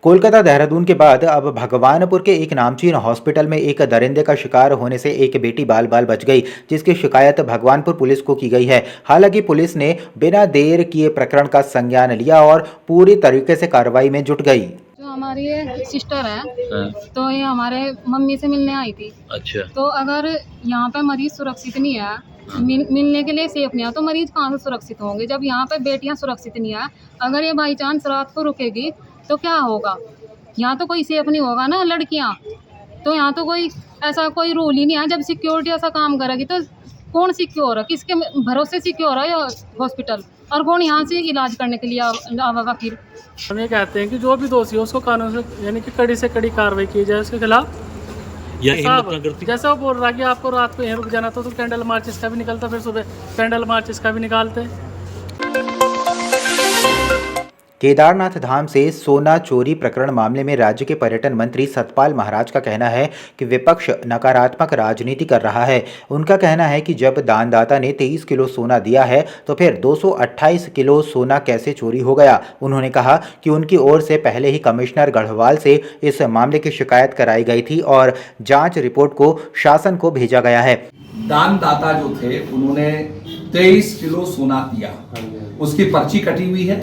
कोलकाता देहरादून के बाद अब भगवानपुर के एक नामचीन हॉस्पिटल में एक दरिंदे का शिकार होने से एक बेटी बाल बाल बच गई, जिसकी शिकायत भगवानपुर पुलिस को की गई है। हालांकि पुलिस ने बिना देर किए प्रकरण का संज्ञान लिया और पूरी तरीके से कार्रवाई में जुट गई। जो हमारी ये सिस्टर है हाँ, तो ये हमारे मम्मी से मिलने आई थी। अच्छा। तो अगर यहाँ पे मरीज सुरक्षित नहीं है, हाँ। मिलने के लिए सेफ नहीं है, तो मरीज कहाँ से सुरक्षित होंगे जब यहाँ पे बेटियाँ सुरक्षित नहीं है। अगर ये बाई चांस रात को रुकेगी तो क्या होगा? यहाँ तो कोई सेफ नहीं होगा ना लड़कियाँ। तो यहाँ तो कोई ऐसा कोई रूल ही नहीं है। जब सिक्योरिटी ऐसा काम करेगी तो कौन सिक्योर है? किसके भरोसे सिक्योर है ये हॉस्पिटल? और कौन यहाँ से इलाज करने के लिए आवेगा? फिर हम ये कहते हैं कि जो भी दोषी हो उसको कानून से यानी कि कड़ी से कड़ी कार्रवाई की जाए उसके खिलाफ। या जैसे वो बोल रहा कि आपको रात को यहीं रुक जाना तो कैंडल मार्च इसका भी निकलता, फिर सुबह कैंडल मार्च इसका भी निकालते। केदारनाथ धाम से सोना चोरी प्रकरण मामले में राज्य के पर्यटन मंत्री सतपाल महाराज का कहना है कि विपक्ष नकारात्मक राजनीति कर रहा है। उनका कहना है कि जब दानदाता ने 23 किलो सोना दिया है तो फिर 228 किलो सोना कैसे चोरी हो गया। उन्होंने कहा कि उनकी ओर से पहले ही कमिश्नर गढ़वाल से इस मामले की शिकायत कराई गई थी और जांच रिपोर्ट को शासन को भेजा गया है। दानदाता जो थे उन्होंने 23 किलो सोना दिया, उसकी पर्ची कटी हुई है।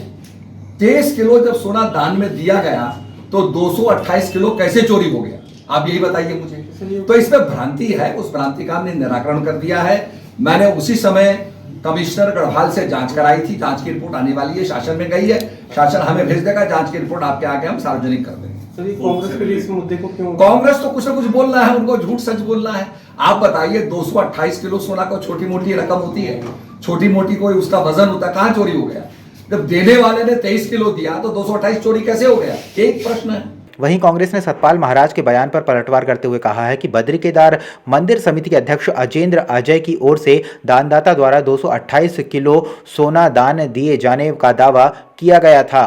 23 किलो जब सोना दान में दिया गया तो 228 किलो कैसे चोरी हो गया, आप यही बताइए मुझे। तो इसमें भ्रांति है, उस भ्रांति का हमने निराकरण कर दिया है। मैंने उसी समय कमिश्नर गढ़वाल से जांच कराई थी, जांच की रिपोर्ट आने वाली है, शासन में गई है, शासन हमें भेज देगा, जांच की रिपोर्ट आपके आगे हम सार्वजनिक कर देंगे। कांग्रेस के लिए इस मुद्दे को क्यों? कांग्रेस तो कुछ ना कुछ बोलना है, उनको झूठ सच बोलना है। आप बताइए 228 किलो सोना को छोटी मोटी रकम होती है, छोटी मोटी कोई उसका वजन होता है, कहां चोरी हो गया? जब देने वाले ने 23 किलो दिया तो 228 चोरी कैसे हो गया? एक प्रश्न है। वहीं कांग्रेस ने सतपाल महाराज के बयान पर पलटवार करते हुए कहा है कि बद्री केदार मंदिर समिति के अध्यक्ष अजेंद्र अजय की ओर से दानदाता द्वारा 228 किलो सोना दान दिए जाने का दावा किया गया था।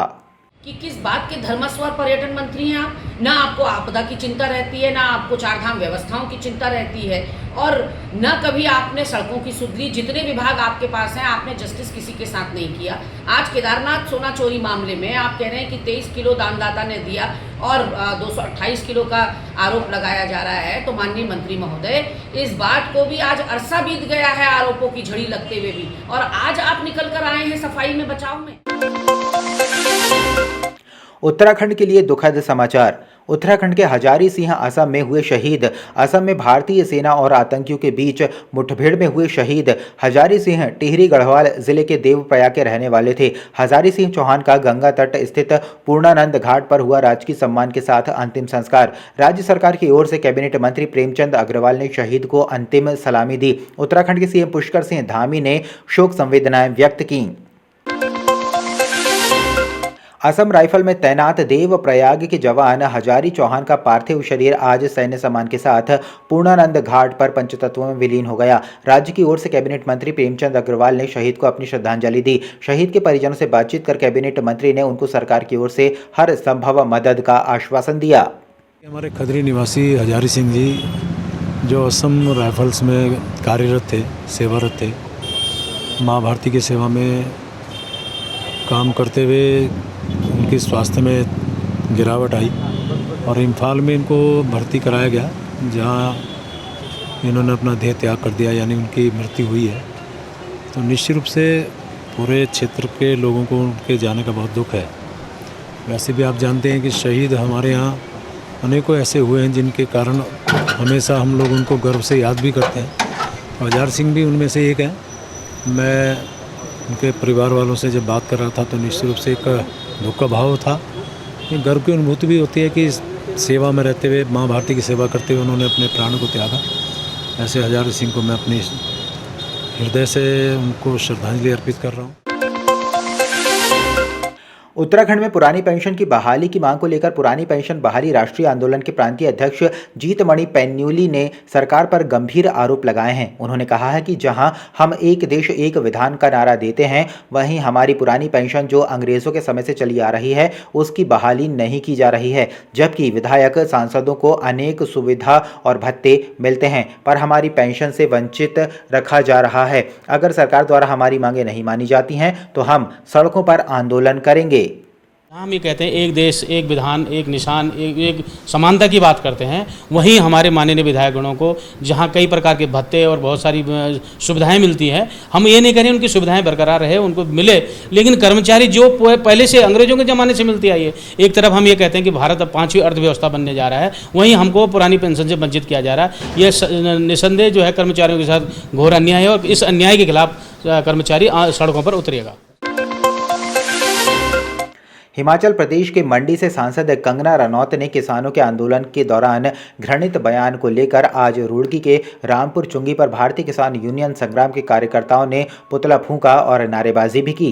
कि किस बात के धर्मस्वर पर्यटन मंत्री हैं आप? ना आपको आपदा की चिंता रहती है, ना आपको चारधाम व्यवस्थाओं की चिंता रहती है, और न कभी आपने सड़कों की सुध ली। जितने विभाग आपके पास हैं आपने जस्टिस किसी के साथ नहीं किया। आज केदारनाथ सोना चोरी मामले में आप कह रहे हैं कि 23 किलो दानदाता ने दिया और 228 किलो का आरोप लगाया जा रहा है। तो माननीय मंत्री महोदय, इस बात को भी आज अरसा बीत गया है आरोपों की झड़ी लगते हुए भी, और आज आप निकल कर आए हैं सफाई में, बचाव में। उत्तराखंड के लिए दुखद समाचार। उत्तराखंड के हजारी सिंह असम में हुए शहीद। असम में भारतीय सेना और आतंकियों के बीच मुठभेड़ में हुए शहीद हजारी सिंह टिहरी गढ़वाल जिले के देवप्रयाग के रहने वाले थे। हजारी सिंह चौहान का गंगा तट स्थित पूर्णानंद घाट पर हुआ राजकीय सम्मान के साथ अंतिम संस्कार। राज्य सरकार की ओर से कैबिनेट मंत्री प्रेमचंद अग्रवाल ने शहीद को अंतिम सलामी दी। उत्तराखंड के सीएम पुष्कर सिंह धामी ने शोक संवेदनाएं व्यक्त की। असम राइफल में तैनात देवप्रयाग के जवान हजारी चौहान का पार्थिव शरीर आज सैन्य सम्मान के साथ पूर्णानंद घाट पर पंचतत्व में विलीन हो गया। राज्य की ओर से कैबिनेट मंत्री प्रेमचंद अग्रवाल ने शहीद को अपनी श्रद्धांजलि दी। शहीद के परिजनों से बातचीत कर कैबिनेट मंत्री ने उनको सरकार की ओर से हर संभव मदद का आश्वासन दिया। हमारे खदरी निवासी हजारी सिंह जी जो असम राइफल्स में कार्यरत थे, सेवारत थे, माँ भारती की सेवा में काम करते हुए उनके स्वास्थ्य में गिरावट आई और इम्फाल में इनको भर्ती कराया गया, जहाँ इन्होंने अपना देह त्याग कर दिया, यानी उनकी मृत्यु हुई है। तो निश्चित रूप से पूरे क्षेत्र के लोगों को उनके जाने का बहुत दुख है। वैसे भी आप जानते हैं कि शहीद हमारे यहाँ अनेकों ऐसे हुए हैं जिनके कारण हमेशा हम लोग उनको गर्व से याद भी करते हैं। हजारी सिंह भी उनमें से एक है। मैं उनके परिवार वालों से जब बात कर रहा था तो निश्चित रूप से एक दुख का भाव था, गर्व की अनुभूति भी होती है कि सेवा में रहते हुए, माँ भारती की सेवा करते हुए उन्होंने अपने प्राण को त्यागा। ऐसे हजारी सिंह को मैं अपने हृदय से उनको श्रद्धांजलि अर्पित कर रहा हूँ। उत्तराखंड में पुरानी पेंशन की बहाली की मांग को लेकर पुरानी पेंशन बहाली राष्ट्रीय आंदोलन के प्रांतीय अध्यक्ष जीतमणि पैन्यूली ने सरकार पर गंभीर आरोप लगाए हैं। उन्होंने कहा है कि जहां हम एक देश एक विधान का नारा देते हैं, वहीं हमारी पुरानी पेंशन जो अंग्रेजों के समय से चली आ रही है उसकी बहाली नहीं की जा रही है, जबकि विधायक सांसदों को अनेक सुविधा और भत्ते मिलते हैं, पर हमारी पेंशन से वंचित रखा जा रहा है। अगर सरकार द्वारा हमारी मांगें नहीं मानी जाती हैं तो हम सड़कों पर आंदोलन करेंगे। हम ये कहते हैं एक देश एक विधान एक निशान एक समानता की बात करते हैं, वहीं हमारे माननीय विधायकगणों को जहां कई प्रकार के भत्ते और बहुत सारी सुविधाएं मिलती हैं, हम ये नहीं कह रहे उनकी सुविधाएं बरकरार रहे, उनको मिले, लेकिन कर्मचारी जो पहले से अंग्रेजों के ज़माने से मिलती आई है। एक तरफ हम ये कहते हैं कि भारत अब 5वीं अर्थव्यवस्था बनने जा रहा है, वहीं हमको पुरानी पेंशन से वंचित किया जा रहा है। ये निसंदेह जो है कर्मचारियों के साथ घोर अन्याय है और इस अन्याय के खिलाफ कर्मचारी सड़कों पर उतरेगा। हिमाचल प्रदेश के मंडी से सांसद कंगना रनौत ने किसानों के आंदोलन के दौरान घृणित बयान को लेकर आज रुड़की के रामपुर चुंगी पर भारतीय किसान यूनियन संग्राम के कार्यकर्ताओं ने पुतला फूंका और नारेबाजी भी की।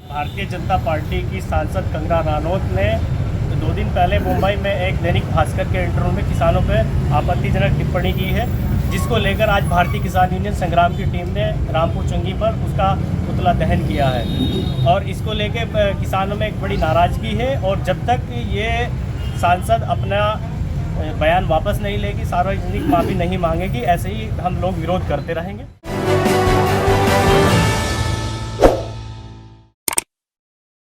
भारतीय जनता पार्टी की सांसद कंगना रनौत ने 2 दिन पहले मुंबई में एक दैनिक भास्कर के इंटरव्यू में किसानों पर आपत्तिजनक टिप्पणी की है, जिसको लेकर आज भारतीय किसान यूनियन संग्राम की टीम ने रामपुर चुंगी पर उसका पुतला दहन किया है और इसको लेकर किसानों में एक बड़ी नाराज़गी है। और जब तक ये सांसद अपना बयान वापस नहीं लेगी, सार्वजनिक माफ़ी नहीं मांगेगी, ऐसे ही हम लोग विरोध करते रहेंगे।